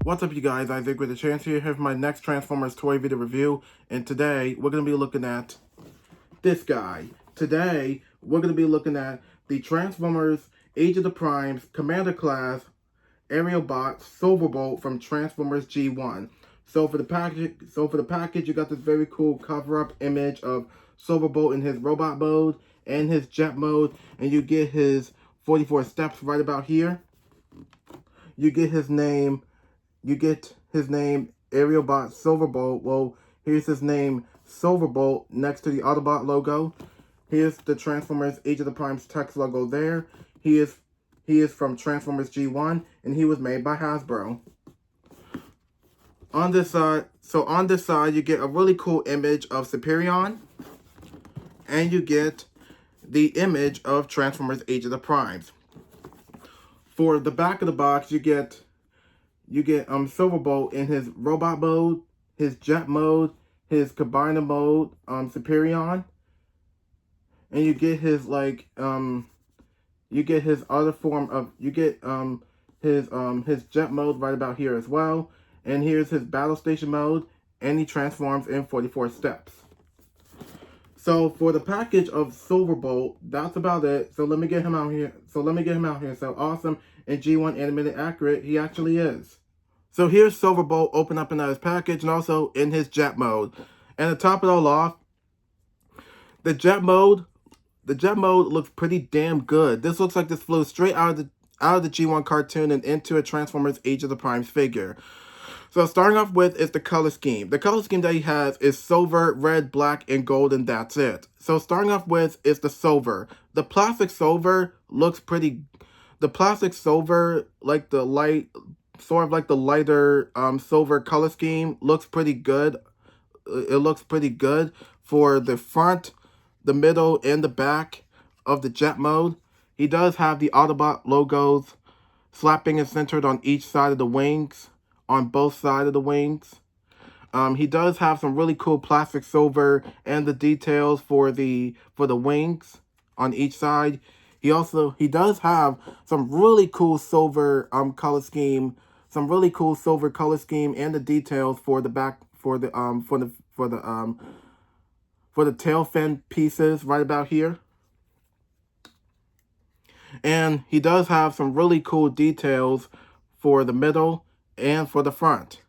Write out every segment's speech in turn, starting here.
What's up, you guys? Isaac with a chance here for my next Transformers toy video review, and today we're going to be looking at this guy. Today we're going to be looking at the Transformers Age of the Primes Commander Class Aerial Bot Silverbolt from Transformers G1. So for the package, you got this very cool cover-up image of Silverbolt in his robot mode and his jet mode, and you get his 44 steps right about here. You get his name. Aerial Bot Silverbolt. Well, here's his name, Silverbolt, next to the Autobot logo. Here's the Transformers Age of the Primes text logo there. He is from Transformers G1, and he was made by Hasbro. On this side, you get a really cool image of Superion, and you get the image of Transformers Age of the Primes. For the back of the box, you get Silverbolt in his robot mode, his jet mode, his combiner mode, Superion, and you get his other form of his jet mode right about here as well. And here's his battle station mode, and he transforms in 44 steps. So for the package of Silverbolt, that's about it. So let me get him out here. So awesome and G1 animated accurate, he actually is. So here's Silverbolt open up in his package and also in his jet mode. And to top it all off, the jet mode looks pretty damn good. This looks like this flew straight out of the G1 cartoon and into a Transformers Age of the Primes figure. So starting off with is the color scheme. The color scheme that he has is silver, red, black, and gold, and that's it. So starting off with is the silver. The plastic silver looks pretty. The plastic silver, like the light, sort of like the lighter silver color scheme, looks pretty good. It looks pretty good for the front, the middle, and the back of the jet mode. He does have the Autobot logos slapping and centered on each side of the wings, on both sides of the wings. He does have some really cool plastic silver and the details for the wings on each side. He does have some really cool silver color scheme, and the details for the back for the tail fin pieces right about here. And he does have some really cool details for the middle and for the front.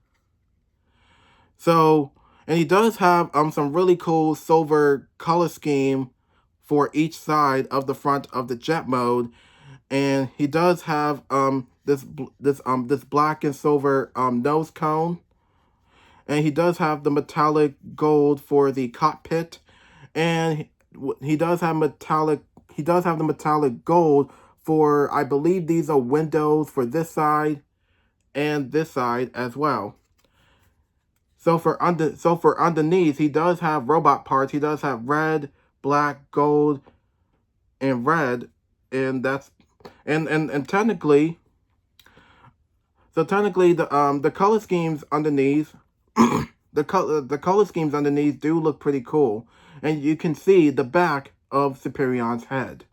So, and he does have some really cool silver color scheme for each side of the front of the jet mode, and he does have this black and silver nose cone, and he does have the metallic gold for the cockpit, and he does have the metallic gold for, I believe these are windows for this side and this side as well. So for underneath, he does have robot parts. He does have red, black, gold, and red, and that's and technically, the color schemes underneath, the color schemes underneath do look pretty cool, and you can see the back of Superion's head.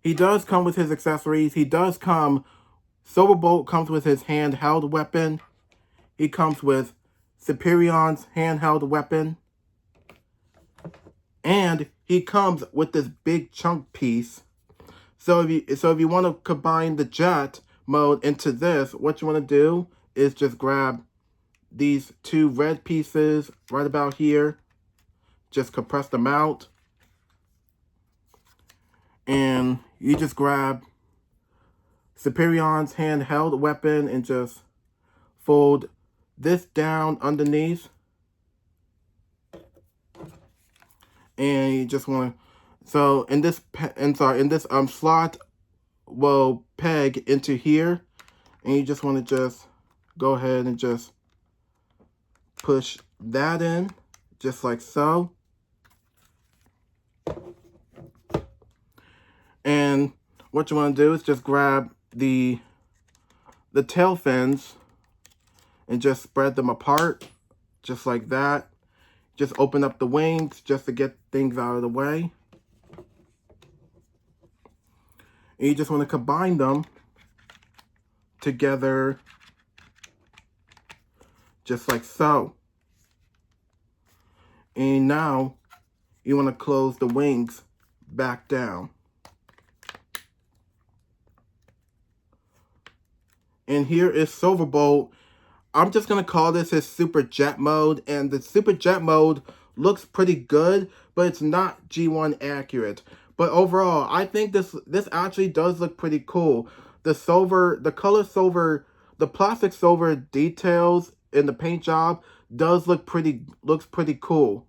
He does come with his accessories. Silverbolt comes with his handheld weapon. He comes with Superion's handheld weapon. And he comes with this big chunk piece. So if you want to combine the jet mode into this, what you want to do is just grab these two red pieces right about here. Just compress them out. And you just grab Superion's handheld weapon and just fold this down underneath. And you just want to, so in this slot will peg into here, and you just want to just go ahead and just push that in, just like so. And what you want to do is just grab the tail fins and just spread them apart, just like that. Just open up the wings just to get things out of the way. And you just want to combine them together just like so. And now you want to close the wings back down. And here is Silverbolt. I'm just going to call this his Super Jet mode. And the Super Jet mode looks pretty good, but it's not G1 accurate. But overall, I think this actually does look pretty cool. The silver, the color silver, the plastic silver details in the paint job looks pretty cool.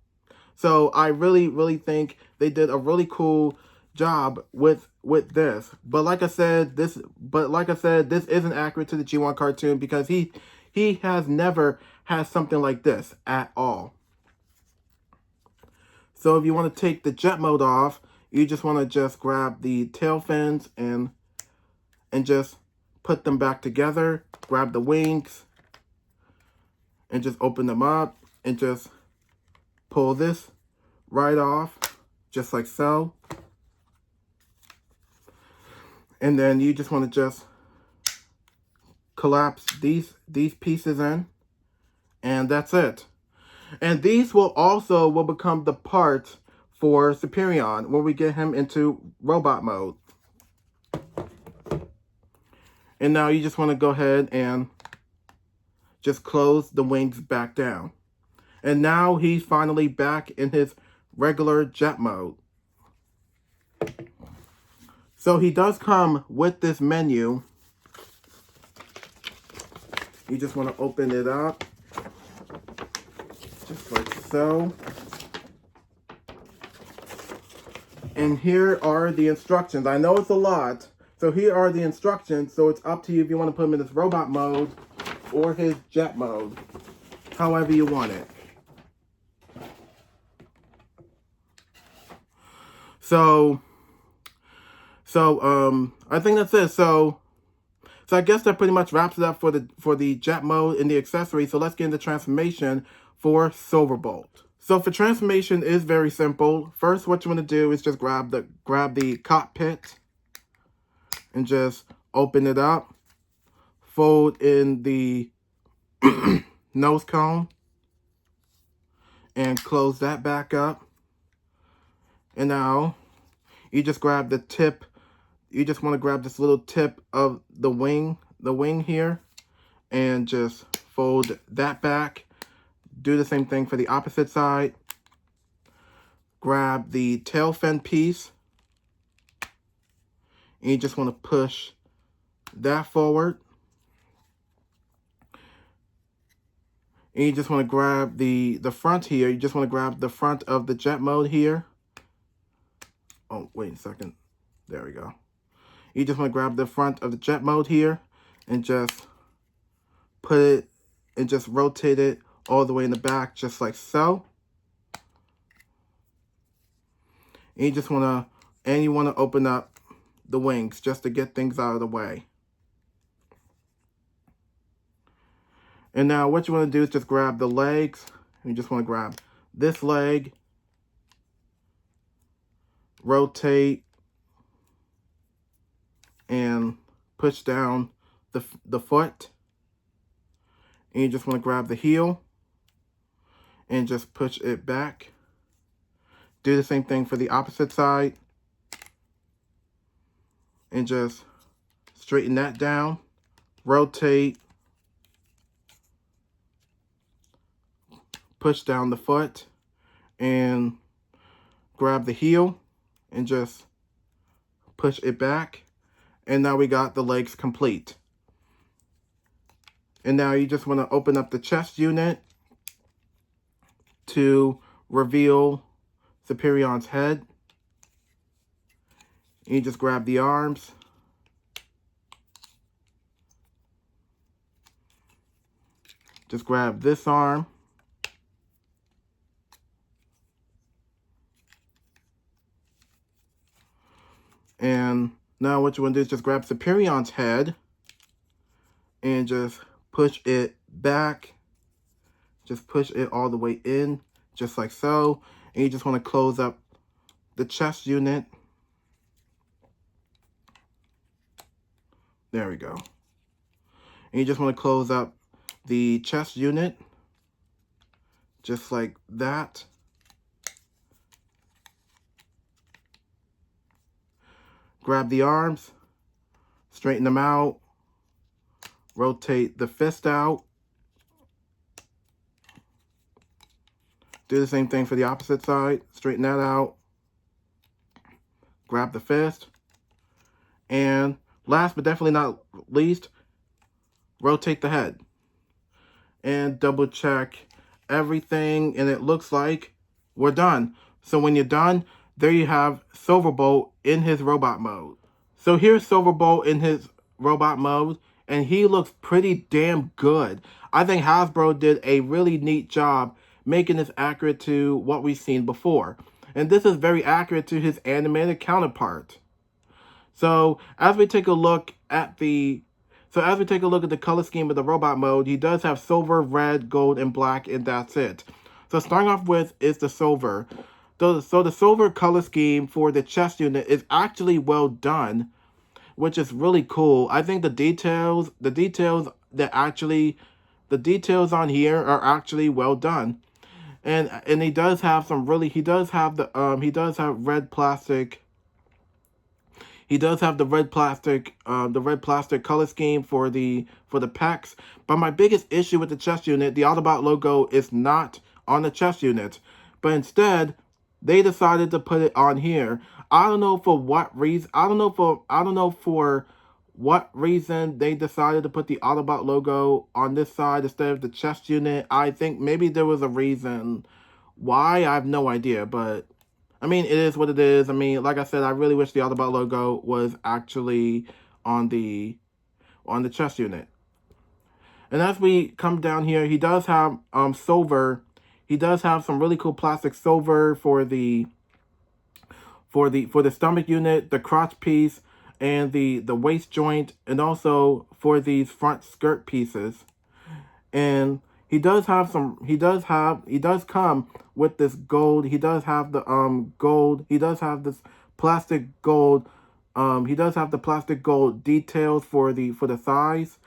So I really think they did a really cool job with this. But like I said, this isn't accurate to the G1 cartoon because he has never had something like this at all. So if you want to take the jet mode off, you just want to just grab the tail fins and just put them back together. Grab the wings and just open them up and just pull this right off, just like so. And then you just want to just collapse these pieces in, and that's it. And these will become the parts for Superion when we get him into robot mode. And now you just want to go ahead and just close the wings back down. And now he's finally back in his regular jet mode. So he does come with this menu. You just want to open it up, just like so. And here are the instructions. I know it's a lot. So here are the instructions. So it's up to you if you want to put him in this robot mode or his jet mode, however you want it. So I think that's it. So I guess that pretty much wraps it up for the jet mode and the accessory. So let's get into transformation for Silverbolt. So for transformation is very simple. First, what you want to do is just grab the cockpit and just open it up. Fold in the nose cone and close that back up. And now you just grab the tip. You just want to grab this little tip of the wing here, and just fold that back. Do the same thing for the opposite side. Grab the tail fin piece, and you just want to push that forward. And you just want to grab the front here. You just want to grab the front of the jet mode here. Oh, wait a second. There we go. You just want to grab the front of the jet mode here and just put it and just rotate it all the way in the back, just like so. And you just want to open up the wings just to get things out of the way. And now what you want to do is just grab the legs. You just want to grab this leg, rotate, and push down the foot. And you just want to grab the heel and just push it back. Do the same thing for the opposite side. And just straighten that down. Rotate. Push down the foot. And grab the heel. And just push it back. And now we got the legs complete. And now you just want to open up the chest unit to reveal Superion's head. You just grab the arms. Just grab this arm. And now what you want to do is just grab Superion's head and just push it back. Just push it all the way in, just like so. And you just want to close up the chest unit. There we go. And you just want to close up the chest unit, just like that. Grab the arms, straighten them out, rotate the fist out. Do the same thing for the opposite side, straighten that out, grab the fist, and last but definitely not least, rotate the head. And double check everything, and it looks like we're done. So when you're done, there you have Silverbolt in his robot mode. So here's Silverbolt in his robot mode, and he looks pretty damn good. I think Hasbro did a really neat job making this accurate to what we've seen before. And this is very accurate to his animated counterpart. So as we take a look at the color scheme of the robot mode, he does have silver, red, gold, and black, and that's it. So starting off with is the silver. So the silver color scheme for the chest unit is actually well done, which is really cool. I think the details on here are actually well done. And he does have some really, he does have red plastic. He does have the red plastic color scheme for the pecs. But my biggest issue with the chest unit, the Autobot logo is not on the chest unit, but instead they decided to put it on here. I don't know for what reason. I don't know for what reason they decided to put the Autobot logo on this side instead of the chest unit. I think maybe there was a reason why. I have no idea, but I mean, it is what it is. I mean, like I said, I really wish the Autobot logo was actually on the chest unit. And as we come down here, he does have silver. He does have some really cool plastic silver for the stomach unit, the crotch piece, and the waist joint, and also for these front skirt pieces. And he does come with this gold. He does have the gold. He does have this plastic gold. He does have the plastic gold details for the thighs,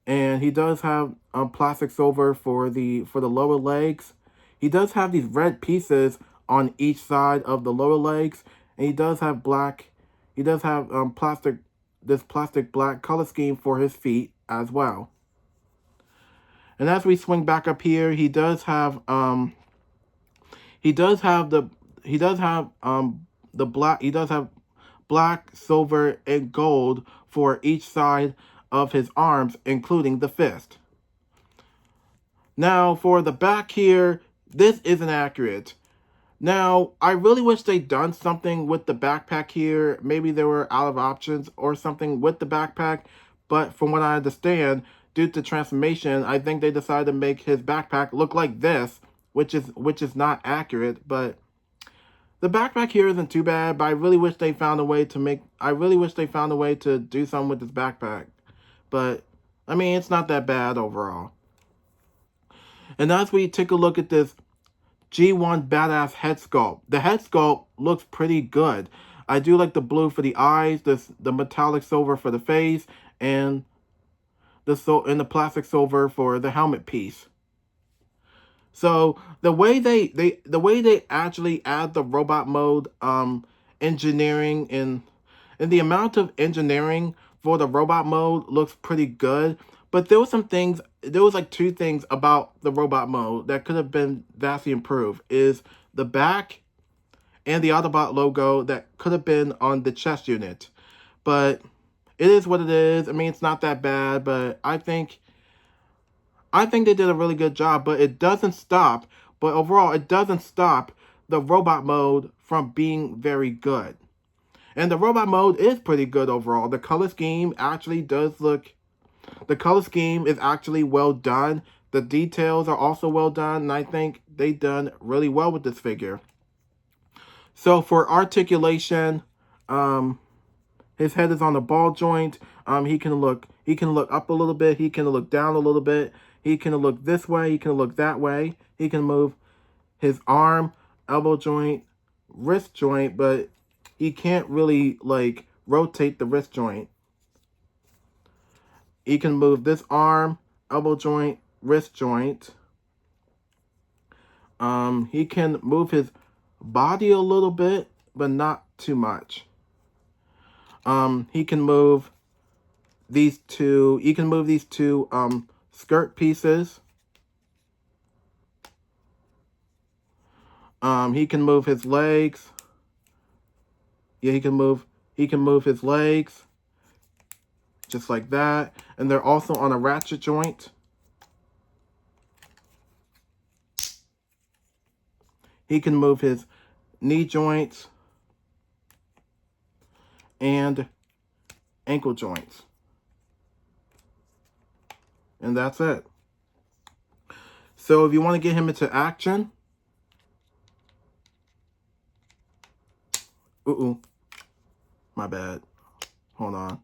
and he does have plastic silver for the lower legs. He does have these red pieces on each side of the lower legs, and he does have black. He does have plastic black color scheme for his feet as well. And as we swing back up here, he does have black, silver, and gold for each side of his arms, including the fist. Now for the back here, this isn't accurate. Now, I really wish they'd done something with the backpack here. Maybe they were out of options or something with the backpack, but from what I understand, due to transformation, I think they decided to make his backpack look like this, which is not accurate. But the backpack here isn't too bad. But I really wish they found a way to do something with this backpack. But I mean, it's not that bad overall. And as we take a look at this G1 Badass head sculpt, the head sculpt looks pretty good. I do like the blue for the eyes, the metallic silver for the face, and the plastic silver for the helmet piece. So the way they actually add the robot mode engineering and the amount of engineering for the robot mode looks pretty good. But there was like two things about the robot mode that could have been vastly improved. Is the back and the Autobot logo that could have been on the chest unit. But it is what it is. I mean, it's not that bad, but I think they did a really good job. But overall, it doesn't stop the robot mode from being very good. And the robot mode is pretty good overall. The color scheme is actually well done. The details are also well done, and I think they've done really well with this figure. So for articulation, his head is on the ball joint. He can look up a little bit. He can look down a little bit. He can look this way. He can look that way. He can move his arm, elbow joint, wrist joint, but he can't really like rotate the wrist joint. he can move this arm, elbow joint, wrist joint. He can move his body a little bit, but not too much. He can move these two. He can move these two skirt pieces. He can move his legs. Yeah, he can move his legs just like that. And they're also on a ratchet joint. He can move his knee joints and ankle joints. And that's it. So if you want to get him into action, my bad. Hold on.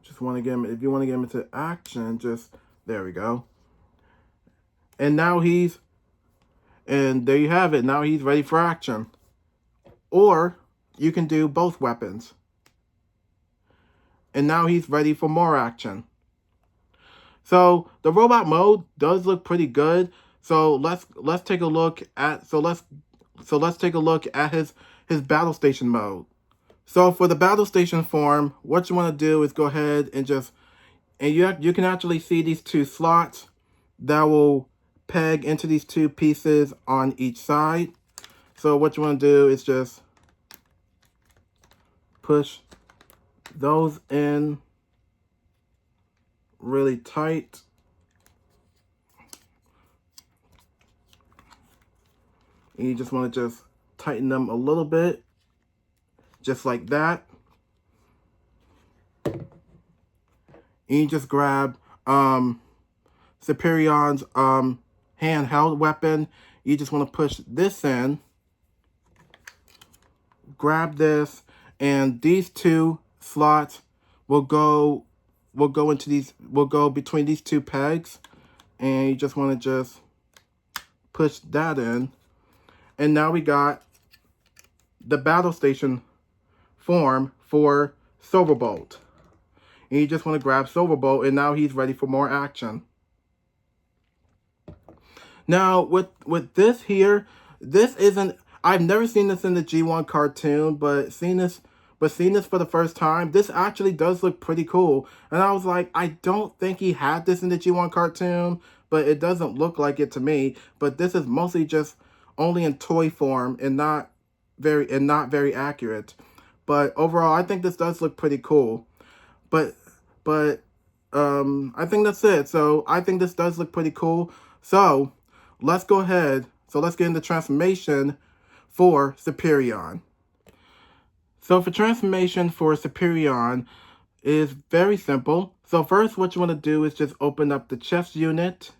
Just want to get him, if you want to get him into action, just, there we go. And now and there you have it. Now he's ready for action. Or you can do both weapons. And now he's ready for more action. So the robot mode does look pretty good. So let's take a look at let's take a look at his battle station mode. So for the battle station form, what you want to do is go ahead and you can actually see these two slots that will peg into these two pieces on each side. So what you want to do is just push those in really tight. And you just want to just tighten them a little bit, just like that. And you just grab Superion's handheld weapon. You just want to push this in, grab this, and these two slots will go between these two pegs, and you just want to just push that in. And now we got the battle station form for Silverbolt. And you just want to grab Silverbolt, and now he's ready for more action. Now, with this here, this isn't, I've never seen this in the G1 cartoon, but seeing this for the first time, this actually does look pretty cool. And I was like, I don't think he had this in the G1 cartoon, but it doesn't look like it to me. But this is mostly just only in toy form and not very accurate. But overall, I think this does look pretty cool. But I think that's it. So I think this does look pretty cool. So let's go ahead. So let's get into transformation for Superion. So for transformation for Superion is very simple. So first what you want to do is just open up the chest unit.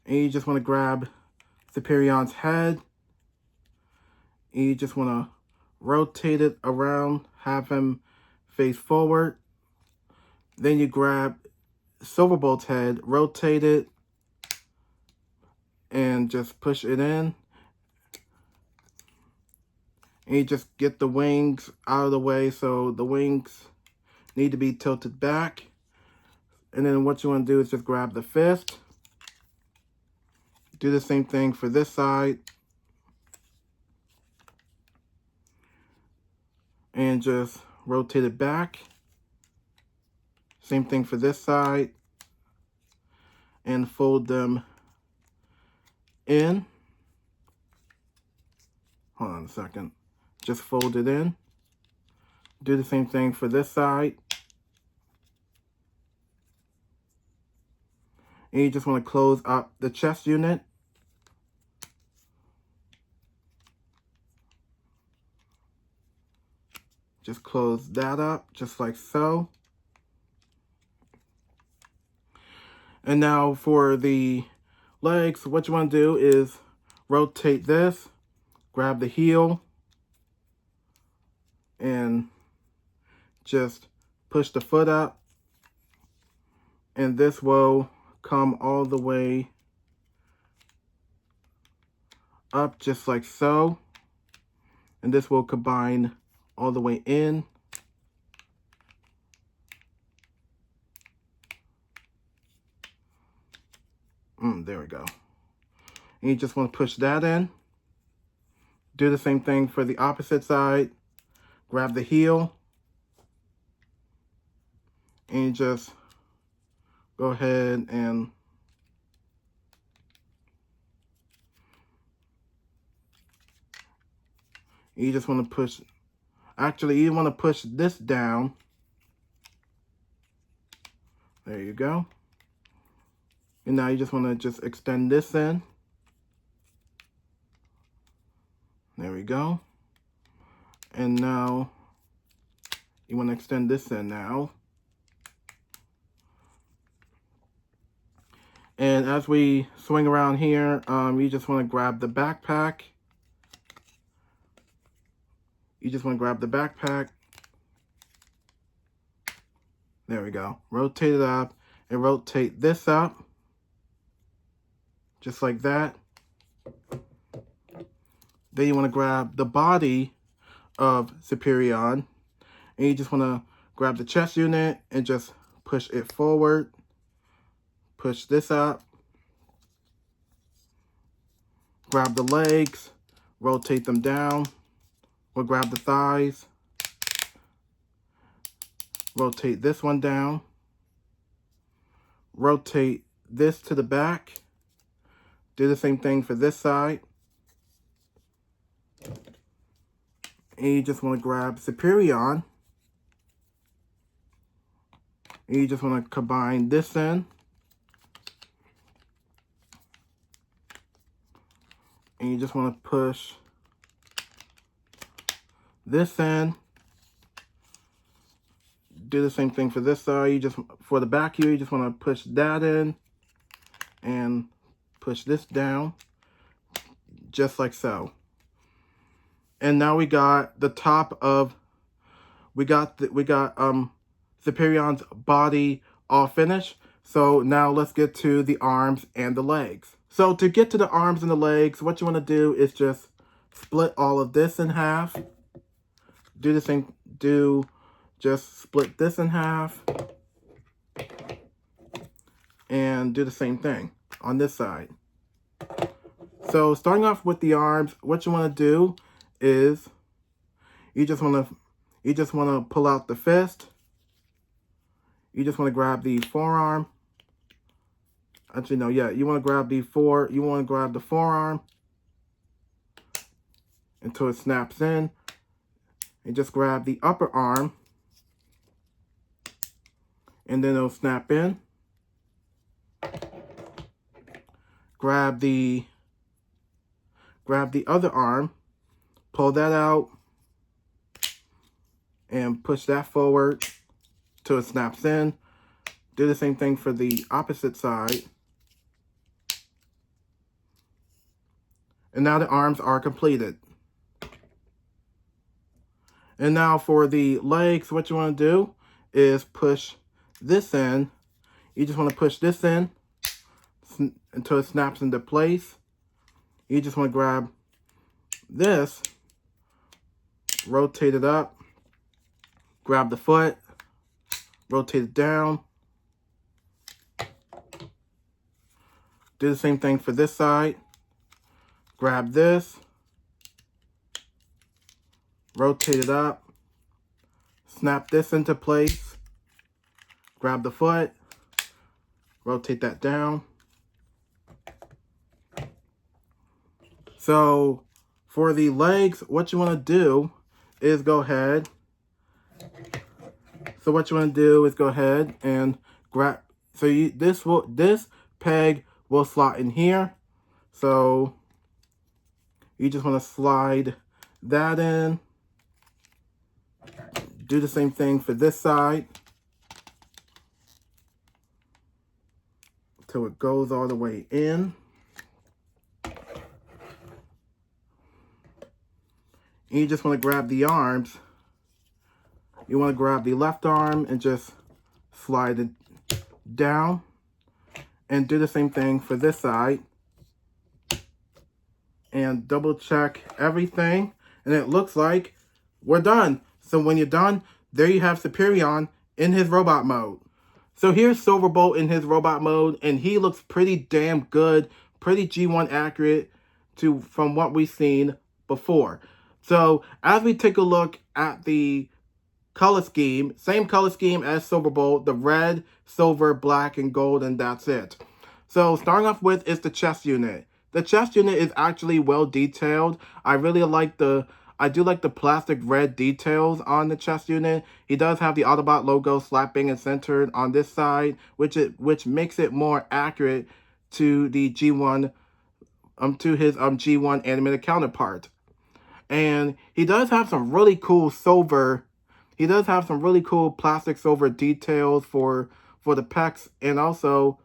And you just want to grab Superion's head. And you just want to rotate it around, have him face forward. Then you grab Silverbolt's head, rotate it, and just push it in. And you just get the wings out of the way, so the wings need to be tilted back. And then what you want to do is just grab the fist. Do the same thing for this side. And just rotate it back. Same thing for this side. And fold them in. Hold on a second. Just fold it in. Do the same thing for this side. And you just want to close up the chest unit. Just close that up, just like so. And now for the legs, what you want to do is rotate this, grab the heel, and just push the foot up. And this will come all the way up, just like so. And this will combine all the way in. There we go. And you just want to push that in. Do the same thing for the opposite side. Grab the heel. And you just go ahead and you just want to push, actually you want to push this down. There you go. And now you just want to just extend this in. There we go. And now you want to extend this in now. And as we swing around here, you just want to grab the backpack. You just want to grab the backpack. There we go. Rotate it up and rotate this up. Just like that. Then you want to grab the body of Superion. And you just want to grab the chest unit and just push it forward. Push this up. Grab the legs. Rotate them down. We'll grab the thighs. Rotate this one down. Rotate this to the back. Do the same thing for this side. And you just want to grab Superion. And you just want to combine this in. And you just want to push this in. Do the same thing for this side. You just, for the back here, you just want to push that in and push this down, just like so. And now we got the top of, we got Superion's body all finished. So now let's get to the arms and the legs. So to get to the arms and the legs, what you want to do is just split all of this in half. Do the same, just split this in half. And do the same thing on this side. So starting off with the arms, what you want to do is you just want to pull out the fist. You just want to grab the forearm. Actually, no, yeah, you want to grab the forearm until it snaps in. And just grab the upper arm. And then it'll snap in. Grab the other arm. Pull that out. And push that forward till it snaps in. Do the same thing for the opposite side. And now the arms are completed. And now for the legs, what you want to do is push this in. You just want to push this in until it snaps into place. You just want to grab this, rotate it up, grab the foot, rotate it down. Do the same thing for this side. Grab this, rotate it up, snap this into place, grab the foot, rotate that down. So for the legs, what you want to do is go ahead. And grab. So this peg will slot in here. So you just want to slide that in. Do the same thing for this side till it goes all the way in. And you just want to grab the arms. You want to grab the left arm and just slide it down. And do the same thing for this side. And double check everything. And it looks like we're done. So when you're done, there you have Superion in his robot mode. So here's Silverbolt in his robot mode, and he looks pretty damn good, pretty G1 accurate from what we've seen before. So as we take a look at the color scheme, same color scheme as Silverbolt, the red, silver, black, and gold, and that's it. So starting off with is the chest unit. The chest unit is actually well detailed. I do like the plastic red details on the chest unit. He does have the Autobot logo slapping and centered on this side, which makes it more accurate to the G1 to his G1 animated counterpart. And he does have some really cool silver. He does have some really cool plastic silver details for the pecs, and also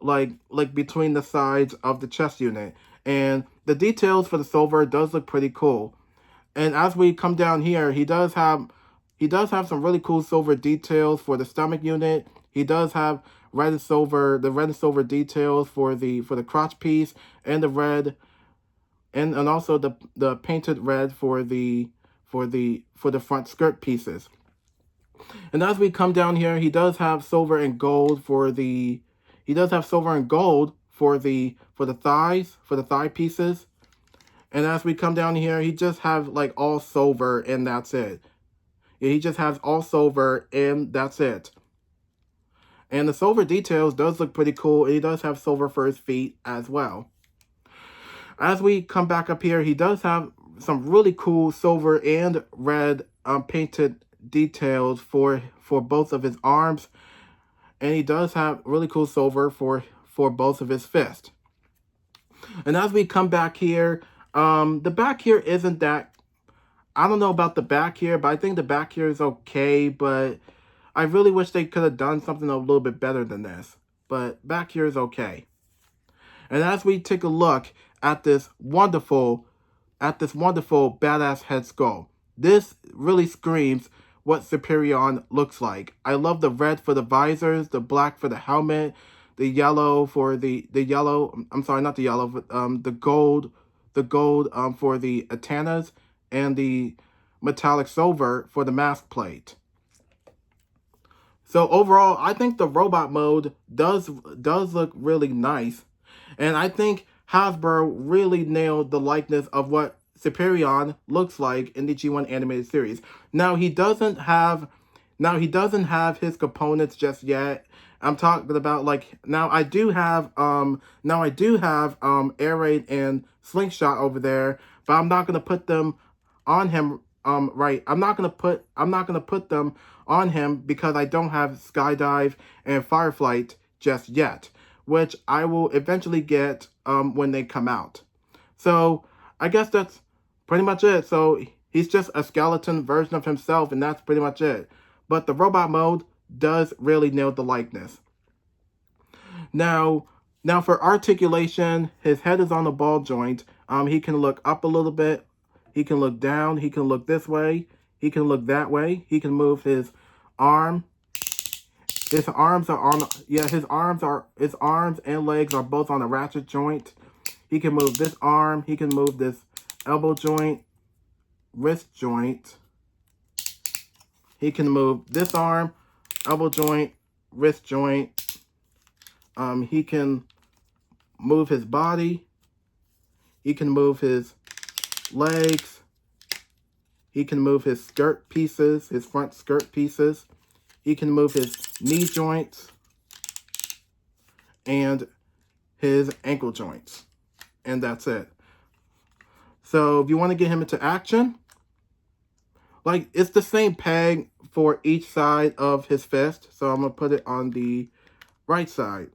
like between the sides of the chest unit. And the details for the silver does look pretty cool. And as we come down here, he does have some really cool silver details for the stomach unit. He does have the red and silver details for the crotch piece, and the red and also the painted red for the front skirt pieces. And as we come down here, he does have silver and gold for the thighs, for the thigh pieces. And as we come down here, he just have like all silver, and that's it. Yeah, he just has all silver, and that's it. And the silver details does look pretty cool. He does have silver for his feet as well. As we come back up here, he does have some really cool silver and red painted details for both of his arms. And he does have really cool silver for both of his fists. And as we come back here, the back here isn't that... I don't know about the back here, but I think the back here is okay, but I really wish they could have done something a little bit better than this. But back here is okay. And as we take a look at this wonderful badass head sculpt, this really screams what Superion looks like. I love the red for the visors, the black for the helmet, the yellow for the gold for the antennas, and the metallic silver for the mask plate. So overall, I think the robot mode does look really nice, and I think Hasbro really nailed the likeness of what Superion looks like in the G1 animated series. Now he doesn't have his components just yet. I'm talking about now I do have Air Raid and Slingshot over there, but I'm not gonna put them on him. Right. I'm not gonna put them on him because I don't have Skydive and Fireflight just yet, which I will eventually get when they come out. So I guess that's pretty much it. So he's just a skeleton version of himself, and that's pretty much it. But the robot mode does really nail the likeness. Now for articulation, his head is on the ball joint. He can look up a little bit. He can look down. He can look this way. He can look that way. He can move his arm. His arms and legs are both on a ratchet joint. He can move this arm. He can move this elbow joint, wrist joint. He can move this arm, elbow joint, wrist joint. He can move his body. He can move his legs. He can move his skirt pieces, his front skirt pieces. He can move his knee joints and his ankle joints. And that's it. So if you want to get him into action, it's the same peg for each side of his fist. So I'm going to put it on the right side.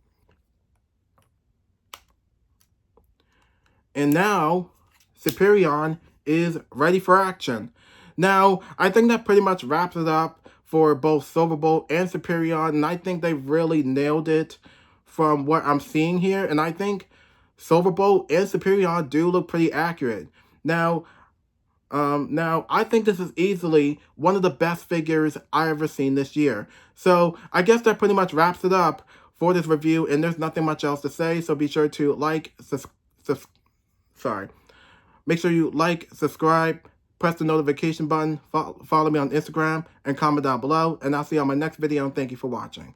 And now Superion is ready for action. Now, I think that pretty much wraps it up for both Silverbolt and Superion, and I think they really nailed it from what I'm seeing here. And I think Silverbolt and Superion do look pretty accurate. Now I think this is easily one of the best figures I ever seen this year. So I guess that pretty much wraps it up for this review, and there's nothing much else to say. So be sure to make sure you like, subscribe, press the notification button, follow me on Instagram, and comment down below. And I'll see you on my next video, and thank you for watching.